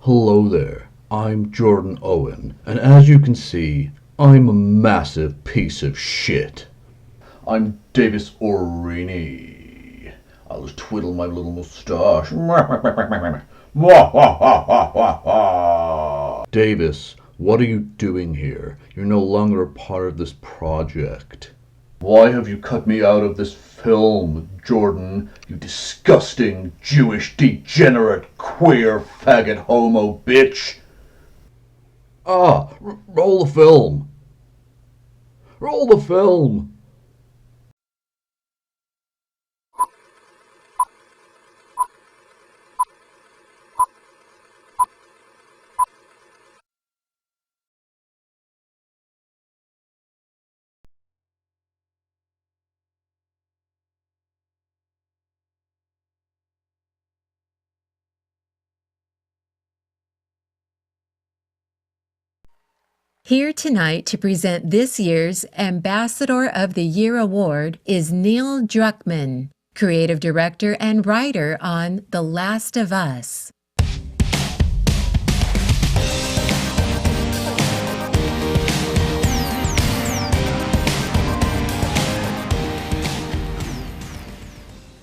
Hello there, I'm Jordan Owen, and as you can see, I'm a massive piece of shit. I'm Davis Orini. I'll just twiddle my little moustache. Davis, what are you doing here? You're no longer a part of this project. Why have you cut me out of this film, Jordan, you disgusting Jewish degenerate queer faggot homo bitch? Roll the film. Roll the film. Here tonight to present this year's Ambassador of the Year Award is Neil Druckmann, creative director and writer on The Last of Us.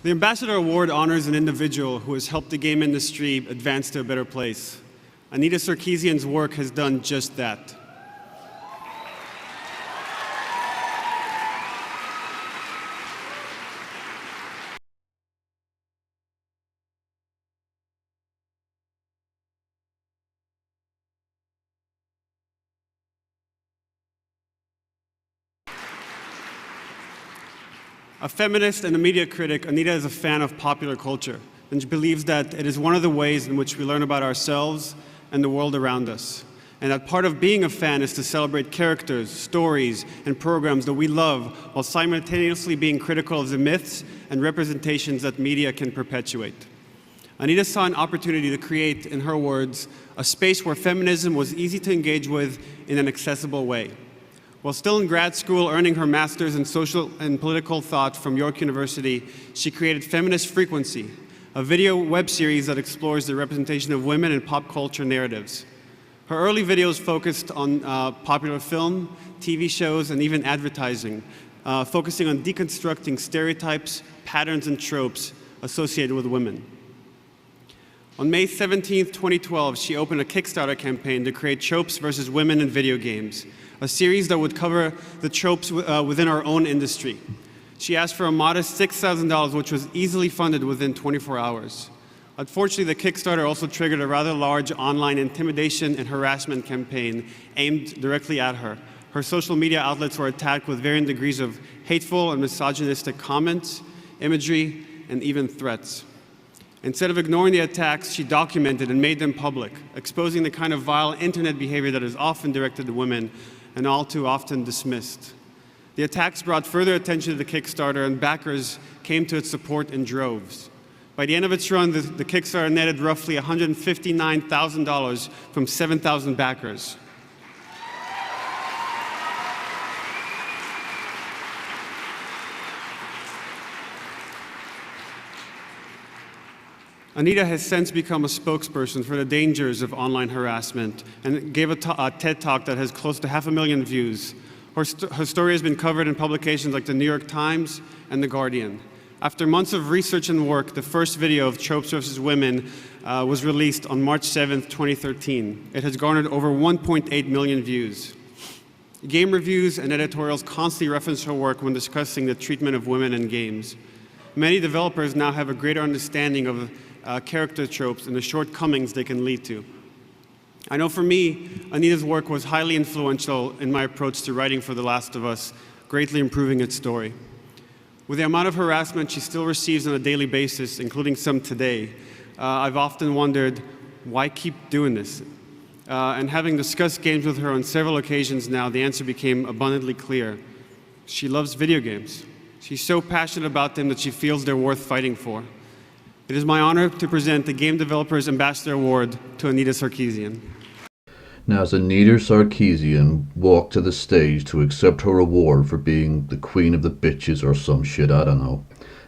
The Ambassador Award honors an individual who has helped the game industry advance to a better place. Anita Sarkeesian's work has done just that. A feminist and a media critic, Anita is a fan of popular culture, and she believes that it is one of the ways in which we learn about ourselves and the world around us. And that part of being a fan is to celebrate characters, stories, and programs that we love, while simultaneously being critical of the myths and representations that media can perpetuate. Anita saw an opportunity to create, in her words, a space where feminism was easy to engage with in an accessible way. While still in grad school, earning her master's in social and political thought from York University, she created Feminist Frequency, a video web series that explores the representation of women in pop culture narratives. Her early videos focused on popular film, TV shows, and even advertising, focusing on deconstructing stereotypes, patterns, and tropes associated with women. On May 17, 2012, she opened a Kickstarter campaign to create Tropes versus Women in Video Games, a series that would cover the tropes within our own industry. She asked for a modest $6,000, which was easily funded within 24 hours. Unfortunately, the Kickstarter also triggered a rather large online intimidation and harassment campaign aimed directly at her. Her social media outlets were attacked with varying degrees of hateful and misogynistic comments, imagery, and even threats. Instead of ignoring the attacks, she documented and made them public, exposing the kind of vile internet behavior that is often directed to women and all too often dismissed. The attacks brought further attention to the Kickstarter, and backers came to its support in droves. By the end of its run, the Kickstarter netted roughly $159,000 from 7,000 backers. Anita has since become a spokesperson for the dangers of online harassment and gave a TED Talk that has close to 500,000 views. Her story has been covered in publications like the New York Times and The Guardian. After months of research and work, the first video of Tropes versus Women was released on March 7, 2013. It has garnered over 1.8 million views. Game reviews and editorials constantly reference her work when discussing the treatment of women in games. Many developers now have a greater understanding of character tropes and the shortcomings they can lead to. I know for me, Anita's work was highly influential in my approach to writing for The Last of Us, greatly improving its story. With the amount of harassment she still receives on a daily basis, including some today, I've often wondered, why keep doing this? And having discussed games with her on several occasions now, the answer became abundantly clear. She loves video games. She's so passionate about them that she feels they're worth fighting for. It is my honor to present the Game Developers Ambassador Award to Anita Sarkeesian. Now, as Anita Sarkeesian walked to the stage to accept her award for being the queen of the bitches or some shit, I don't know,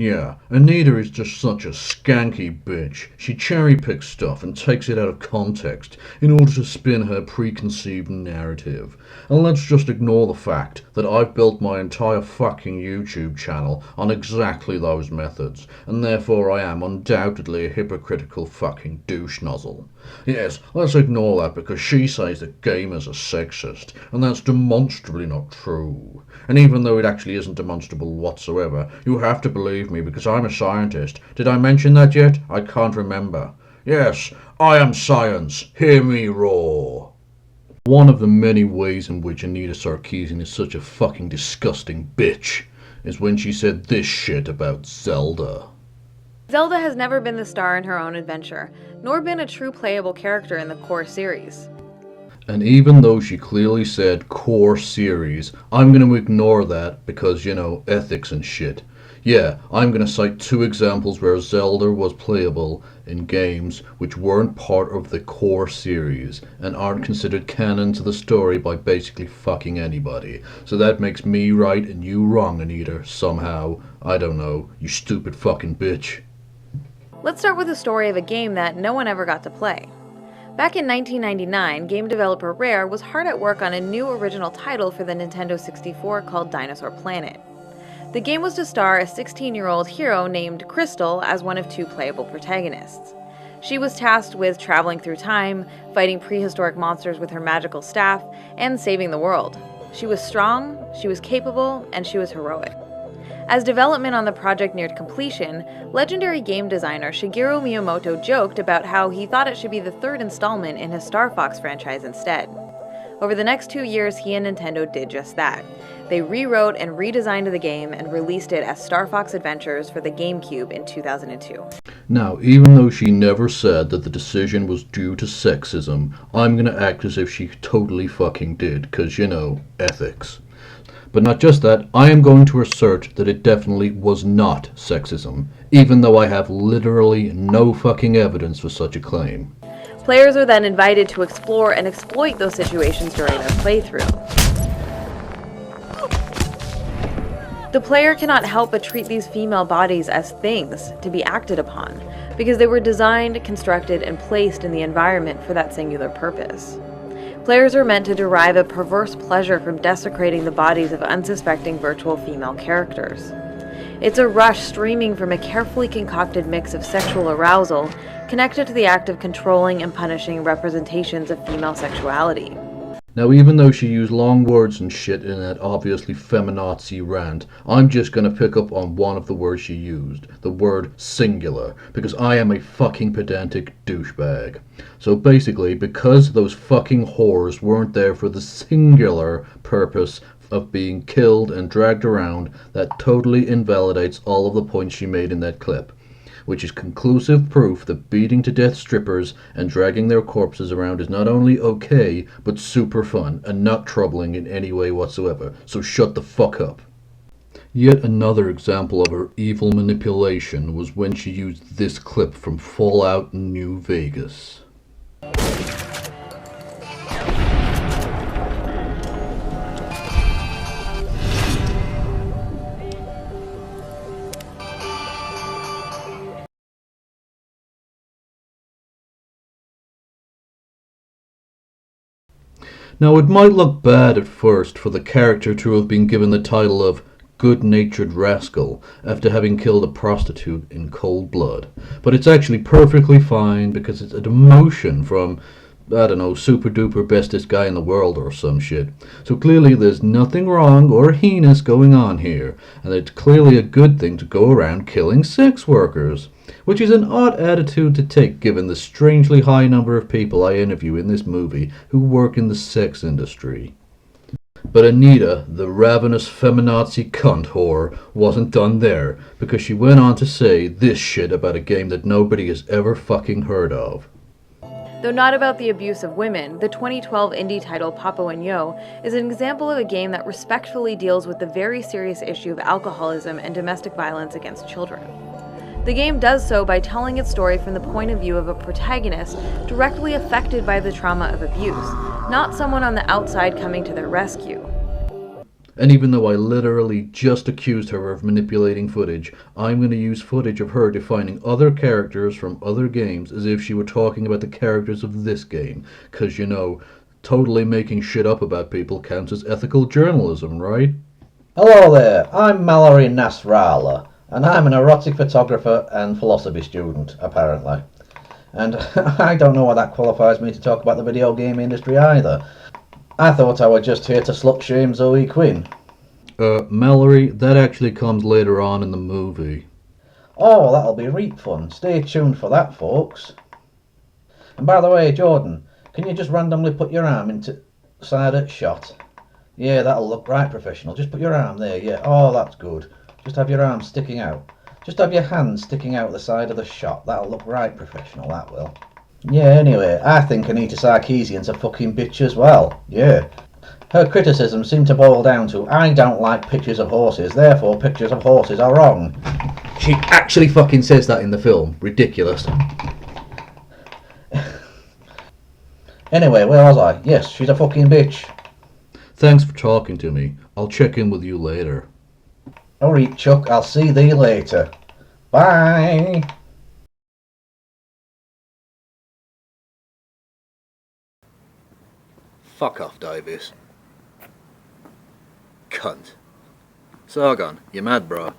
Yeah, Anita is just such a skanky bitch. She cherry-picks stuff and takes it out of context in order to spin her preconceived narrative. And let's just ignore the fact that I've built my entire fucking YouTube channel on exactly those methods, and therefore I am undoubtedly a hypocritical fucking douche nozzle. Yes, let's ignore that because she says that gamers are sexist, and that's demonstrably not true. And even though it actually isn't demonstrable whatsoever, you have to believe me because I'm a scientist. Did I mention that yet? I can't remember. Yes, I am science. Hear me roar. One of the many ways in which Anita Sarkeesian is such a fucking disgusting bitch is when she said this shit about Zelda. Zelda has never been the star in her own adventure, nor been a true playable character in the core series. And even though she clearly said core series, I'm going to ignore that because, you know, ethics and shit. Yeah, I'm going to cite 2 examples where Zelda was playable in games which weren't part of the core series and aren't considered canon to the story by basically fucking anybody. So that makes me right and you wrong, Anita, somehow. I don't know, you stupid fucking bitch. Let's start with the story of a game that no one ever got to play. Back in 1999, game developer Rare was hard at work on a new original title for the Nintendo 64 called Dinosaur Planet. The game was to star a 16-year-old hero named Crystal as one of 2 playable protagonists. She was tasked with traveling through time, fighting prehistoric monsters with her magical staff, and saving the world. She was strong, she was capable, and she was heroic. As development on the project neared completion, legendary game designer Shigeru Miyamoto joked about how he thought it should be the 3rd installment in his Star Fox franchise instead. Over the next 2 years, he and Nintendo did just that. They rewrote and redesigned the game and released it as Star Fox Adventures for the GameCube in 2002. Now, even though she never said that the decision was due to sexism, I'm gonna act as if she totally fucking did, 'cause, you know, ethics. But not just that, I am going to assert that it definitely was not sexism, even though I have literally no fucking evidence for such a claim. Players are then invited to explore and exploit those situations during their playthrough. The player cannot help but treat these female bodies as things to be acted upon, because they were designed, constructed, and placed in the environment for that singular purpose. Players are meant to derive a perverse pleasure from desecrating the bodies of unsuspecting virtual female characters. It's a rush streaming from a carefully concocted mix of sexual arousal connected to the act of controlling and punishing representations of female sexuality. Now, even though she used long words and shit in that obviously feminazi rant, I'm just gonna pick up on one of the words she used, the word singular, because I am a fucking pedantic douchebag. So basically, because those fucking whores weren't there for the singular purpose of being killed and dragged around, that totally invalidates all of the points she made in that clip, which is conclusive proof that beating to death strippers and dragging their corpses around is not only okay, but super fun and not troubling in any way whatsoever. So shut the fuck up. Yet another example of her evil manipulation was when she used this clip from Fallout New Vegas. Now, it might look bad at first for the character to have been given the title of good-natured rascal after having killed a prostitute in cold blood, but it's actually perfectly fine because it's a demotion from, I don't know, super-duper bestest guy in the world or some shit. So clearly there's nothing wrong or heinous going on here, and it's clearly a good thing to go around killing sex workers, which is an odd attitude to take given the strangely high number of people I interview in this movie who work in the sex industry. But Anita, the ravenous feminazi cunt whore, wasn't done there, because she went on to say this shit about a game that nobody has ever fucking heard of. Though not about the abuse of women, the 2012 indie title Papo and Yo is an example of a game that respectfully deals with the very serious issue of alcoholism and domestic violence against children. The game does so by telling its story from the point of view of a protagonist directly affected by the trauma of abuse, not someone on the outside coming to their rescue. And even though I literally just accused her of manipulating footage, I'm going to use footage of her defining other characters from other games as if she were talking about the characters of this game. 'Cause you know, totally making shit up about people counts as ethical journalism, right? Hello there, I'm Mallory Nasrallah, and I'm an erotic photographer and philosophy student, apparently. And I don't know why that qualifies me to talk about the video game industry either. I thought I was just here to slut shame Zoe Quinn. Mallory, that actually comes later on in the movie. Oh, that'll be reet fun. Stay tuned for that, folks. And by the way, Jordan, can you just randomly put your arm into side at shot? Yeah, that'll look right professional. Just put your arm there, yeah. Oh, that's good. Just have your arm sticking out. Just have your hand sticking out the side of the shot. That'll look right professional, that will. Yeah, anyway, I think Anita Sarkeesian's a fucking bitch as well. Yeah. Her criticisms seem to boil down to, I don't like pictures of horses, therefore pictures of horses are wrong. She actually fucking says that in the film. Ridiculous. Anyway, where was I? Yes, she's a fucking bitch. Thanks for talking to me. I'll check in with you later. Alright, Chuck, I'll see thee later. Bye. Fuck off, Davies. Cunt. Sargon, you mad, bro?